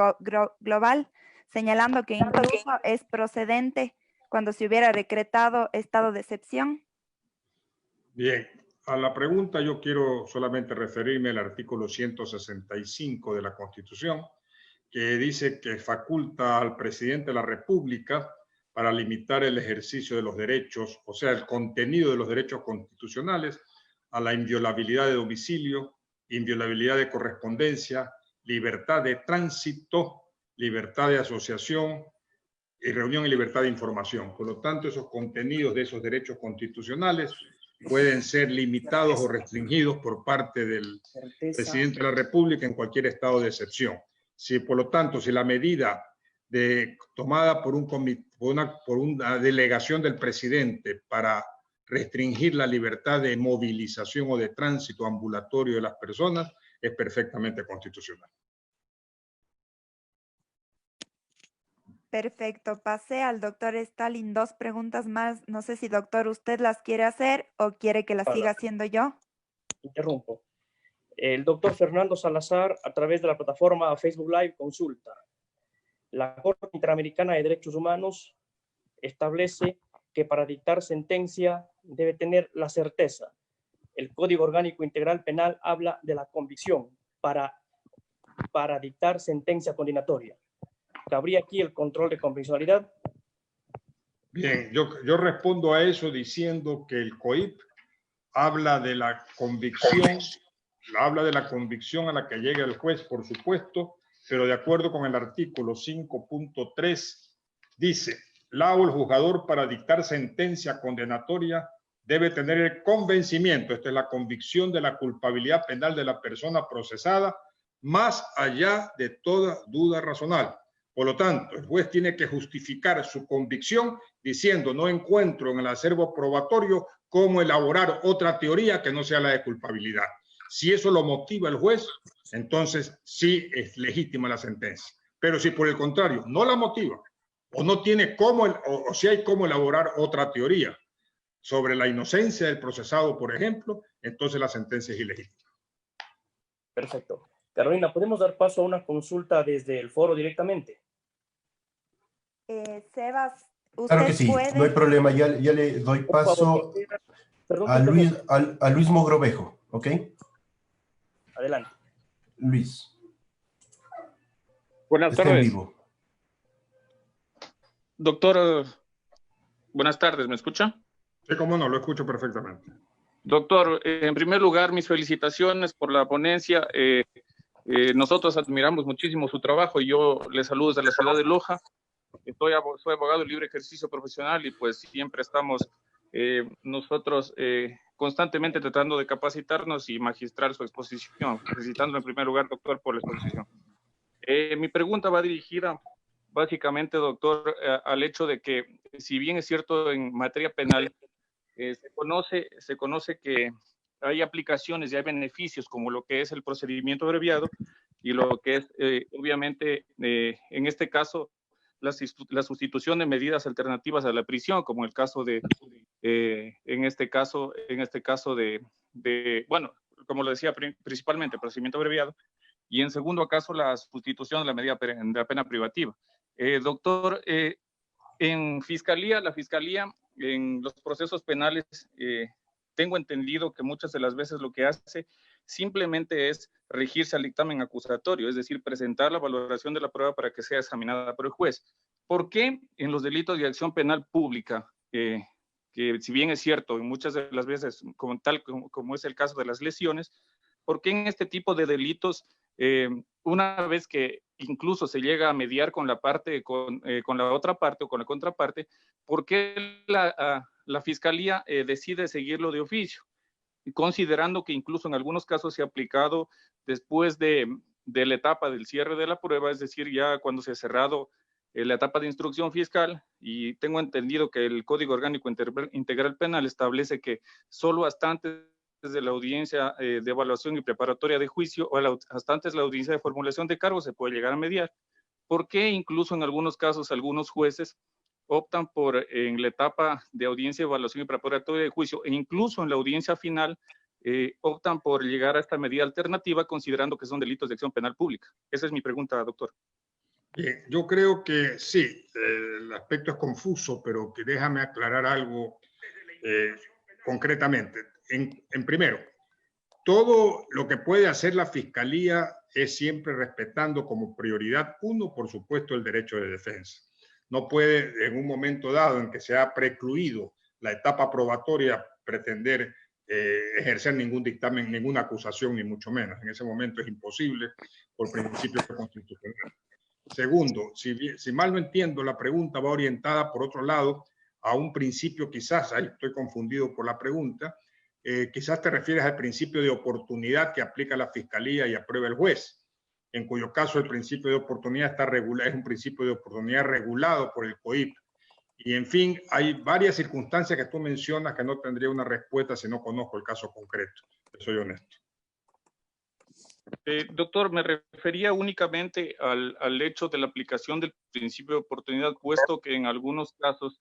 global, señalando que incluso es procedente cuando se hubiera decretado estado de excepción. Bien, a la pregunta yo quiero solamente referirme al artículo 165 de la Constitución, que dice que faculta al presidente de la República para limitar el ejercicio de los derechos, o sea, el contenido de los derechos constitucionales, a la inviolabilidad de domicilio, inviolabilidad de correspondencia, libertad de tránsito, libertad de asociación y reunión y libertad de información. Por lo tanto, esos contenidos de esos derechos constitucionales pueden ser limitados o restringidos por parte del presidente de la República en cualquier estado de excepción. Si, por lo tanto, si la medida tomada por una delegación del presidente para restringir la libertad de movilización o de tránsito ambulatorio de las personas es perfectamente constitucional. Perfecto. Pasé al doctor Stalin 2 preguntas más. No sé si, doctor, usted las quiere hacer o quiere que las siga haciendo yo. Interrumpo. El doctor Fernando Salazar, a través de la plataforma Facebook Live, consulta. La Corte Interamericana de Derechos Humanos establece que para dictar sentencia debe tener la certeza. El Código Orgánico Integral Penal habla de la convicción para dictar sentencia condenatoria. ¿Cabría aquí el control de convencionalidad? Bien, yo respondo a eso diciendo que el COIP habla de la convicción a la que llega el juez, por supuesto, pero de acuerdo con el artículo 5.3 dice, la o el juzgador para dictar sentencia condenatoria debe tener el convencimiento, esta es la convicción de la culpabilidad penal de la persona procesada, más allá de toda duda razonable. Por lo tanto, el juez tiene que justificar su convicción diciendo, no encuentro en el acervo probatorio cómo elaborar otra teoría que no sea la de culpabilidad. Si eso lo motiva el juez, entonces sí es legítima la sentencia. Pero si por el contrario no la motiva, o no tiene cómo, o si hay cómo elaborar otra teoría sobre la inocencia del procesado, por ejemplo, entonces la sentencia es ilegítima. Perfecto. Carolina, ¿podemos dar paso a una consulta desde el foro directamente? Sebas, usted claro que sí, puede... no hay problema. Ya le doy paso a Luis Mogrovejo, ¿ok? Adelante. Luis. Buenas tardes. En vivo. Doctor, buenas tardes, ¿me escucha? Sí, cómo no, lo escucho perfectamente. Doctor, en primer lugar, mis felicitaciones por la ponencia. Nosotros admiramos muchísimo su trabajo y yo le saludo desde la ciudad de Loja. Soy abogado de libre ejercicio profesional y pues siempre estamos nosotros constantemente tratando de capacitarnos y magistrar su exposición. Felicitándole en primer lugar, doctor, por la exposición. Mi pregunta va dirigida básicamente, doctor, al hecho de que, si bien es cierto en materia penal, se conoce que hay aplicaciones y hay beneficios como lo que es el procedimiento abreviado y lo que es, obviamente, en este caso, la sustitución de medidas alternativas a la prisión, como el caso de, en este caso de, bueno, como lo decía, principalmente procedimiento abreviado, y en segundo caso la sustitución de la medida de la pena privativa. Doctor, en fiscalía, la fiscalía en los procesos penales, tengo entendido que muchas de las veces lo que hace simplemente es regirse al dictamen acusatorio, es decir, presentar la valoración de la prueba para que sea examinada por el juez. ¿Por qué en los delitos de acción penal pública, que si bien es cierto, muchas de las veces, como es el caso de las lesiones, por qué en este tipo de delitos, una vez que incluso se llega a mediar con la otra parte o con la contraparte, ¿por qué la fiscalía decide seguirlo de oficio? considerando que incluso en algunos casos se ha aplicado después de la etapa del cierre de la prueba, es decir, ya cuando se ha cerrado la etapa de instrucción fiscal, y tengo entendido que el Código Orgánico Integral Penal establece que solo hasta antes de la audiencia de evaluación y preparatoria de juicio o hasta antes de la audiencia de formulación de cargos se puede llegar a mediar. ¿Por qué incluso en algunos casos algunos jueces optan por en la etapa de audiencia, evaluación y preparatoria de juicio e incluso en la audiencia final optan por llegar a esta medida alternativa considerando que son delitos de acción penal pública? Esa es mi pregunta, doctor. Bien, yo creo que sí, el aspecto es confuso, pero que déjame aclarar algo concretamente. En primero, todo lo que puede hacer la Fiscalía es siempre respetando como prioridad uno, por supuesto, el derecho de defensa. No puede, en un momento dado en que se ha precluido la etapa probatoria, pretender ejercer ningún dictamen, ninguna acusación, ni mucho menos. En ese momento es imposible por principios constitucionales. Segundo, si mal no entiendo, la pregunta va orientada por otro lado a un principio, quizás, ahí estoy confundido por la pregunta, quizás te refieres al principio de oportunidad que aplica la Fiscalía y aprueba el juez, en cuyo caso el principio de oportunidad está regulado, es un principio de oportunidad regulado por el COIP. Y en fin, hay varias circunstancias que tú mencionas que no tendría una respuesta si no conozco el caso concreto. Soy honesto. Doctor, me refería únicamente al hecho de la aplicación del principio de oportunidad, puesto que en algunos casos,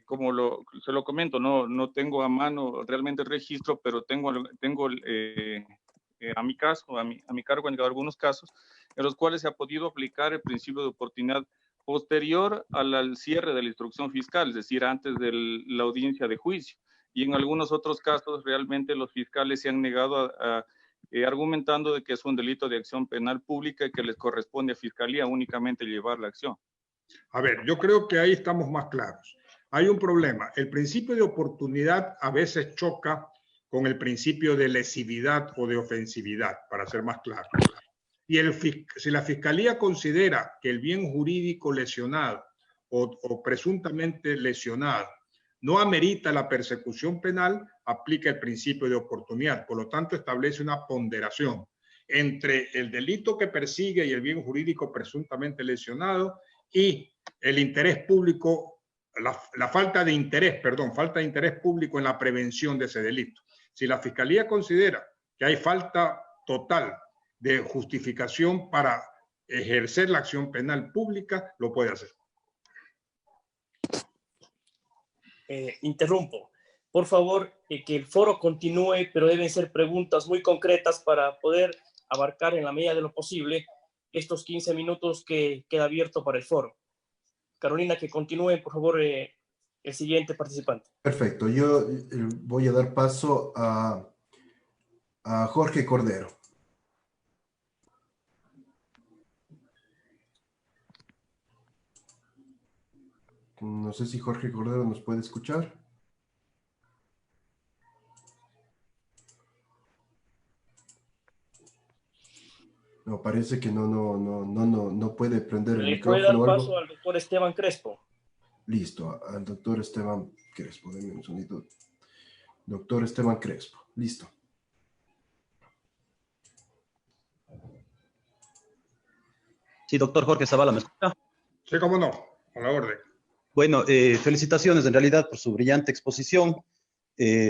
como se lo comento, no tengo a mano realmente el registro, pero tengo a mi cargo en algunos casos en los cuales se ha podido aplicar el principio de oportunidad posterior al cierre de la instrucción fiscal, es decir, antes de la audiencia de juicio. Y en algunos otros casos realmente los fiscales se han negado argumentando de que es un delito de acción penal pública y que les corresponde a Fiscalía únicamente llevar la acción. A ver, yo creo que ahí estamos más claros. Hay un problema. El principio de oportunidad a veces choca con el principio de lesividad o de ofensividad, para ser más claro. Y si la Fiscalía considera que el bien jurídico lesionado o presuntamente lesionado no amerita la persecución penal, aplica el principio de oportunidad. Por lo tanto, establece una ponderación entre el delito que persigue y el bien jurídico presuntamente lesionado y el interés público, la falta de interés público en la prevención de ese delito. Si la Fiscalía considera que hay falta total de justificación para ejercer la acción penal pública, lo puede hacer. Interrumpo. Por favor, que el foro continúe, pero deben ser preguntas muy concretas para poder abarcar en la medida de lo posible estos 15 minutos que queda abierto para el foro. Carolina, que continúe, por favor, el siguiente participante. Perfecto. Yo voy a dar paso a Jorge Cordero. No sé si Jorge Cordero nos puede escuchar. No, parece que no puede prender el micrófono. ¿Le puede dar paso al doctor Esteban Crespo? Listo, al doctor Esteban Crespo. Denme un segundito. Doctor Esteban Crespo. Listo. Sí, doctor Jorge Zavala, ¿me escucha? Sí, cómo no, a la orden. Bueno, felicitaciones en realidad por su brillante exposición.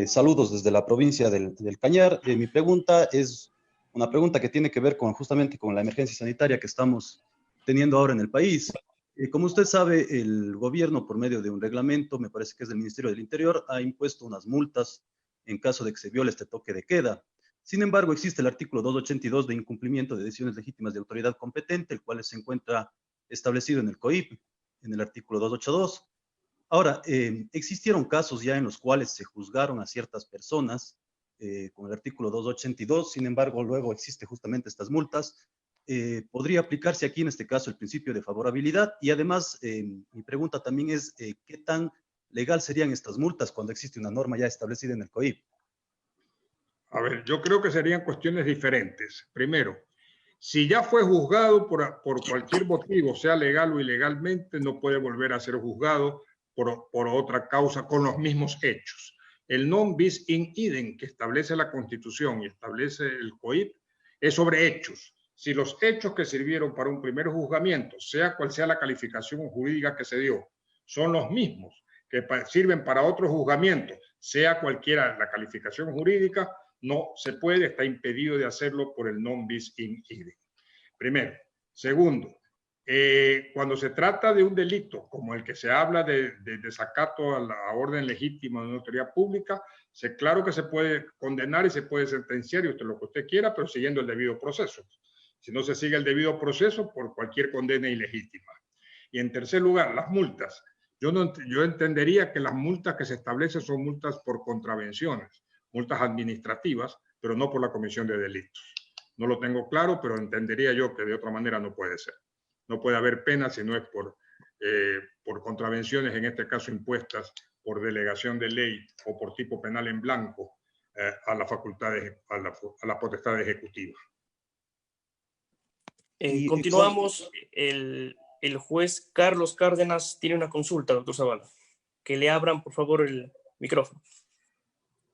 Saludos desde la provincia del Cañar. Mi pregunta es una pregunta que tiene que ver justamente con la emergencia sanitaria que estamos teniendo ahora en el país. Como usted sabe, el gobierno, por medio de un reglamento, me parece que es del Ministerio del Interior, ha impuesto unas multas en caso de que se viole este toque de queda. Sin embargo, existe el artículo 282 de incumplimiento de decisiones legítimas de autoridad competente, el cual se encuentra establecido en el COIP, en el artículo 282. Ahora, existieron casos ya en los cuales se juzgaron a ciertas personas con el artículo 282, sin embargo, luego existe justamente estas multas. ¿Podría aplicarse aquí en este caso el principio de favorabilidad? Y además, mi pregunta también es, ¿qué tan legal serían estas multas cuando existe una norma ya establecida en el COIP? A ver, yo creo que serían cuestiones diferentes. Primero, si ya fue juzgado por cualquier motivo, sea legal o ilegalmente, no puede volver a ser juzgado por otra causa con los mismos hechos. El non bis in idem que establece la Constitución y establece el COIP es sobre hechos. Si los hechos que sirvieron para un primer juzgamiento, sea cual sea la calificación jurídica que se dio, son los mismos que sirven para otros juzgamientos, sea cualquiera la calificación jurídica, no se puede, está impedido de hacerlo por el non bis in idem. Primero. Segundo, cuando se trata de un delito como el que se habla de desacato a la orden legítima de una autoridad pública, claro que se puede condenar y se puede sentenciar y usted lo que usted quiera, pero siguiendo el debido proceso. Si no se sigue el debido proceso, por cualquier condena ilegítima. Y en tercer lugar, las multas. Yo entendería que las multas que se establecen son multas por contravenciones, multas administrativas, pero no por la comisión de delitos. No lo tengo claro, pero entendería yo que de otra manera no puede ser. No puede haber pena si no es por contravenciones, en este caso impuestas por delegación de ley o por tipo penal en blanco a las facultades, a la potestad ejecutiva. Continuamos. El juez Carlos Cárdenas tiene una consulta, doctor Zavala. Que le abran, por favor, el micrófono.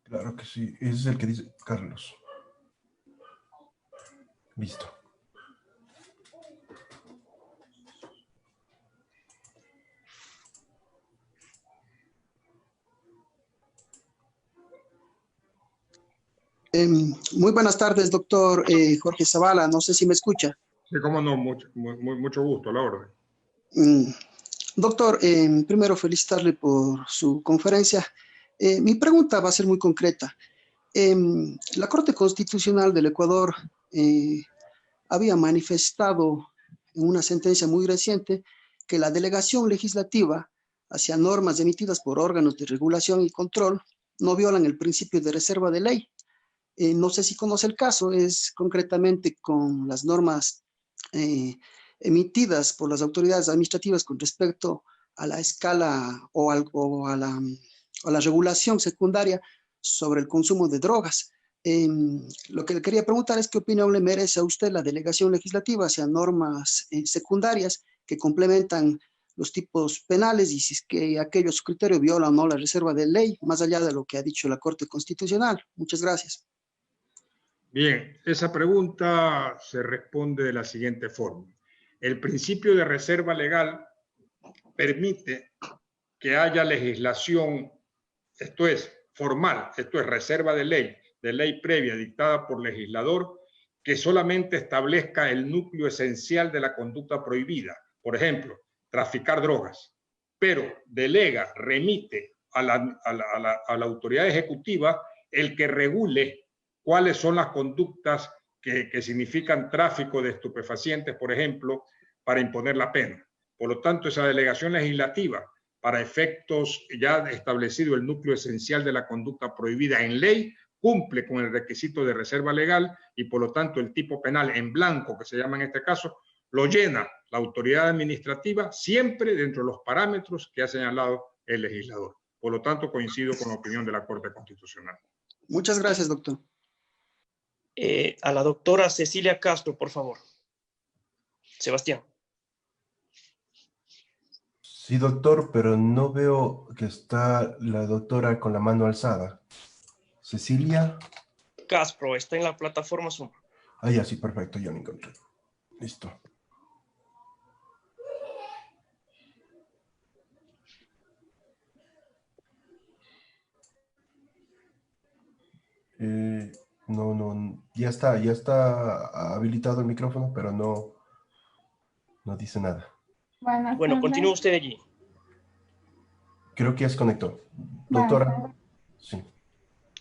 Claro que sí. Ese es el que dice Carlos. Listo. Muy buenas tardes, doctor Jorge Zavala. No sé si me escucha. Sí, cómo no, mucho gusto, a la orden. Doctor, primero felicitarle por su conferencia. Mi pregunta va a ser muy concreta. La Corte Constitucional del Ecuador había manifestado en una sentencia muy reciente que la delegación legislativa hacia normas emitidas por órganos de regulación y control no violan el principio de reserva de ley. No sé si conoce el caso, es concretamente con las normas emitidas por las autoridades administrativas con respecto a la escala o a la regulación secundaria sobre el consumo de drogas. Lo que le quería preguntar es qué opinión le merece a usted la delegación legislativa hacia normas secundarias que complementan los tipos penales y si es que aquello a su criterio viola o no la reserva de ley, más allá de lo que ha dicho la Corte Constitucional. Muchas gracias. Bien, esa pregunta se responde de la siguiente forma. El principio de reserva legal permite que haya legislación, esto es formal, esto es reserva de ley previa dictada por legislador, que solamente establezca el núcleo esencial de la conducta prohibida. Por ejemplo, traficar drogas, pero delega, remite a la autoridad ejecutiva el que regule cuáles son las conductas que significan tráfico de estupefacientes, por ejemplo, para imponer la pena. Por lo tanto, esa delegación legislativa, para efectos ya establecido el núcleo esencial de la conducta prohibida en ley, cumple con el requisito de reserva legal y, por lo tanto, el tipo penal en blanco, que se llama en este caso, lo llena la autoridad administrativa siempre dentro de los parámetros que ha señalado el legislador. Por lo tanto, coincido con la opinión de la Corte Constitucional. Muchas gracias, doctor. A la doctora Cecilia Castro, por favor. Sebastián. Sí, doctor, pero no veo que está la doctora con la mano alzada. Cecilia. Castro, está en la plataforma Zoom. Ah, ya, sí, perfecto, ya lo encontré. Listo. No, ya está habilitado el micrófono, pero no dice nada. Bueno, continúe usted allí. Creo que ya se conectó. Doctora. Sí.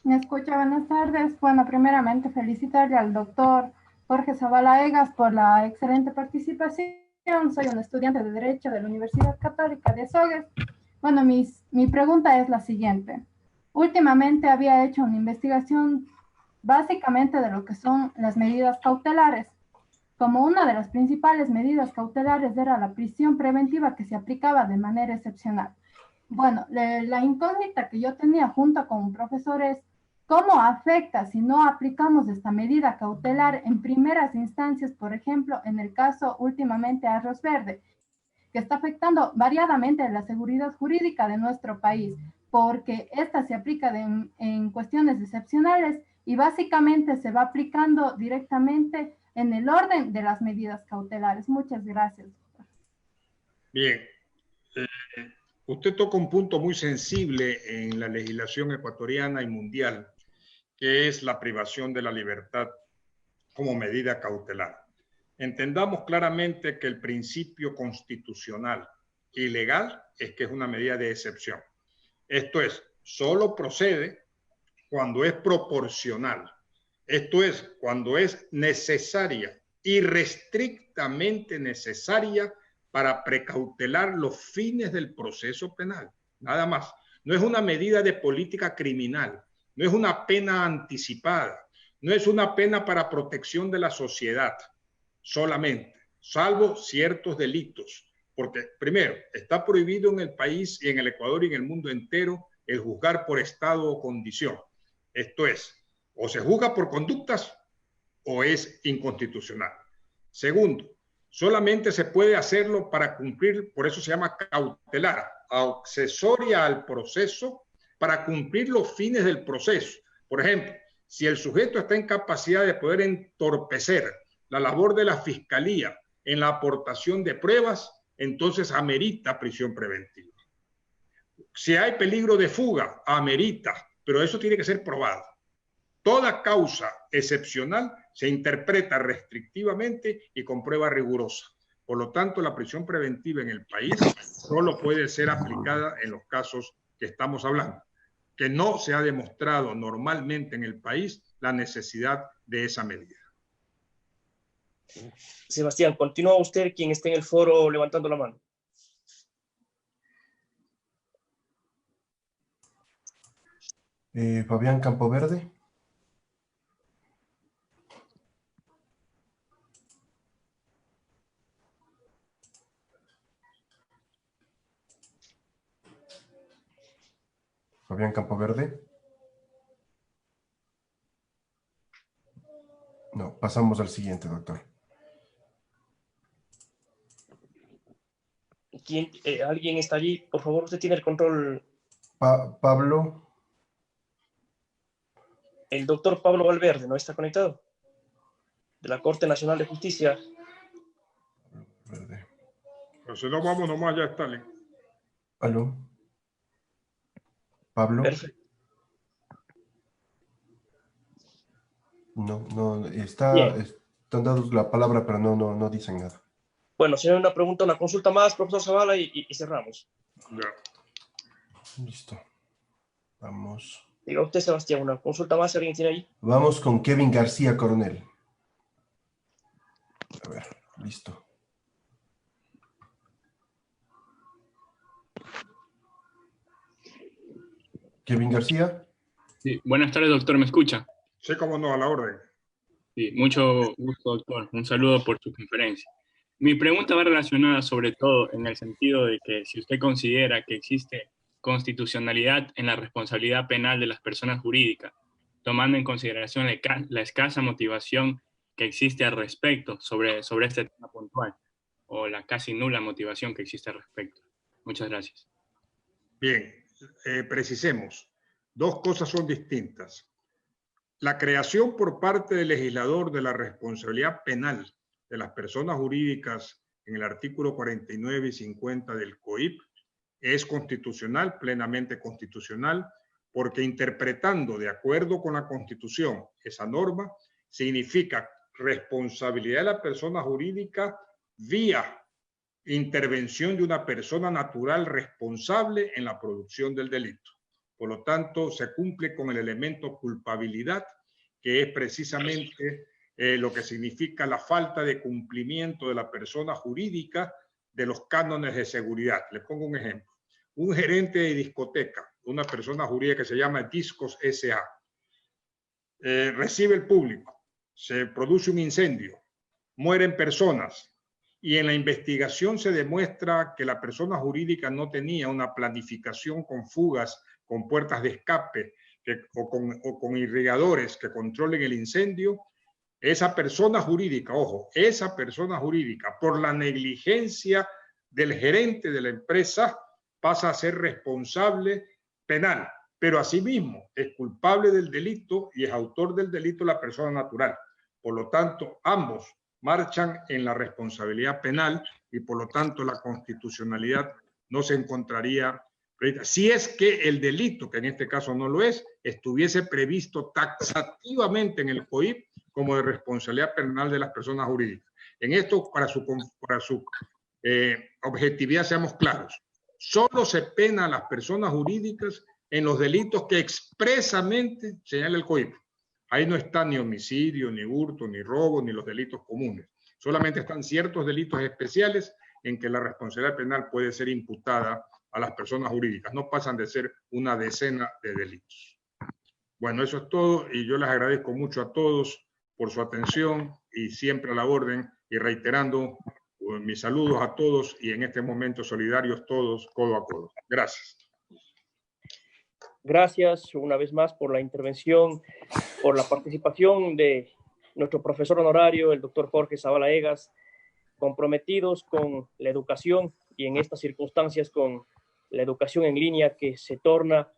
¿Me escucha? Buenas tardes. Bueno, primeramente felicitarle al doctor Jorge Zavala Egas por la excelente participación. Soy un estudiante de Derecho de la Universidad Católica de Azogues. Bueno, mi pregunta es la siguiente. Últimamente había hecho una investigación básicamente de lo que son las medidas cautelares. Como una de las principales medidas cautelares era la prisión preventiva que se aplicaba de manera excepcional. Bueno, la incógnita que yo tenía junto con un profesor es cómo afecta si no aplicamos esta medida cautelar en primeras instancias, por ejemplo, en el caso últimamente Arroz Verde, que está afectando variadamente la seguridad jurídica de nuestro país. porque esta se aplica en cuestiones excepcionales y básicamente se va aplicando directamente en el orden de las medidas cautelares. Muchas gracias. Bien. Usted toca un punto muy sensible en la legislación ecuatoriana y mundial, que es la privación de la libertad como medida cautelar. Entendamos claramente que el principio constitucional y legal es que es una medida de excepción. Esto es, solo procede cuando es proporcional. Esto es, cuando es necesaria, irrestrictamente necesaria para precautelar los fines del proceso penal. Nada más. No es una medida de política criminal, no es una pena anticipada, no es una pena para protección de la sociedad solamente, salvo ciertos delitos. Porque, primero, está prohibido en el país y en el Ecuador y en el mundo entero el juzgar por estado o condición. Esto es, o se juzga por conductas o es inconstitucional. Segundo, solamente se puede hacerlo para cumplir, por eso se llama cautelar, accesoria al proceso para cumplir los fines del proceso. Por ejemplo, si el sujeto está en capacidad de poder entorpecer la labor de la fiscalía en la aportación de pruebas, entonces amerita prisión preventiva. Si hay peligro de fuga, amerita, pero eso tiene que ser probado. Toda causa excepcional se interpreta restrictivamente y con prueba rigurosa. Por lo tanto, la prisión preventiva en el país solo puede ser aplicada en los casos que estamos hablando, que no se ha demostrado normalmente en el país la necesidad de esa medida. Sebastián, continúa usted, quien esté en el foro levantando la mano. Fabián Campoverde. Fabián Campoverde. No, pasamos al siguiente, doctor. ¿Alguien está allí? Por favor, usted tiene el control. Pablo. El doctor Pablo Valverde, ¿no está conectado? De la Corte Nacional de Justicia. Verde. Pero si no vamos nomás, ya está. ¿Aló? ¿Pablo? Perfecto. No, están dados la palabra, pero no dicen nada. Bueno, si hay una pregunta, una consulta más, profesor Zavala, y cerramos. Ya. Listo. Vamos. Diga usted, Sebastián, una consulta más, si alguien tiene ahí. Vamos con Kevin García Coronel. A ver, listo. Kevin García. Sí, buenas tardes, doctor, ¿me escucha? Sí, cómo no, a la orden. Sí, mucho gusto, doctor. Un saludo por su conferencia. Mi pregunta va relacionada sobre todo en el sentido de que si usted considera que existe constitucionalidad en la responsabilidad penal de las personas jurídicas, tomando en consideración la escasa motivación que existe al respecto sobre este tema puntual, o la casi nula motivación que existe al respecto. Muchas gracias. Bien, precisemos. Dos cosas son distintas. La creación por parte del legislador de la responsabilidad penal de las personas jurídicas en el artículo 49 y 50 del COIP es constitucional, plenamente constitucional, porque interpretando de acuerdo con la Constitución esa norma, significa responsabilidad de la persona jurídica vía intervención de una persona natural responsable en la producción del delito. Por lo tanto, se cumple con el elemento culpabilidad, que es precisamente lo que significa la falta de cumplimiento de la persona jurídica de los cánones de seguridad. Les pongo un ejemplo. Un gerente de discoteca, una persona jurídica que se llama Discos S.A., recibe el público, se produce un incendio, mueren personas y en la investigación se demuestra que la persona jurídica no tenía una planificación con fugas, con puertas de escape o con irrigadores que controlen el incendio. Esa persona jurídica, ojo, esa persona jurídica, por la negligencia del gerente de la empresa, pasa a ser responsable penal, pero asimismo es culpable del delito y es autor del delito la persona natural. Por lo tanto, ambos marchan en la responsabilidad penal y por lo tanto la constitucionalidad no se encontraría, si es que el delito, que en este caso no lo es, estuviese previsto taxativamente en el COIP como de responsabilidad penal de las personas jurídicas. En esto, para su objetividad, seamos claros. Solo se pena a las personas jurídicas en los delitos que expresamente señala el COIP. Ahí no está ni homicidio, ni hurto, ni robo, ni los delitos comunes. Solamente están ciertos delitos especiales en que la responsabilidad penal puede ser imputada a las personas jurídicas. No pasan de ser una decena de delitos. Bueno, eso es todo y yo les agradezco mucho a todos por su atención y siempre a la orden y reiterando mis saludos a todos y en este momento solidarios todos, codo a codo. Gracias. Gracias una vez más por la intervención, por la participación de nuestro profesor honorario, el doctor Jorge Zavala Egas, comprometidos con la educación y en estas circunstancias con la educación en línea que se torna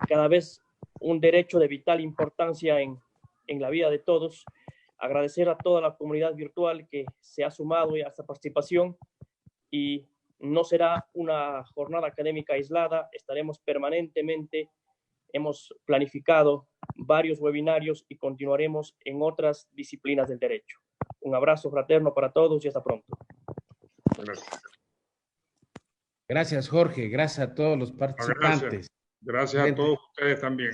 cada vez un derecho de vital importancia en la vida de todos. Agradecer a toda la comunidad virtual que se ha sumado a esta participación y no será una jornada académica aislada, estaremos permanentemente, hemos planificado varios webinarios y continuaremos en otras disciplinas del derecho. Un abrazo fraterno para todos y hasta pronto. Gracias. Gracias, Jorge. Gracias a todos los participantes. Gracias a todos ustedes también.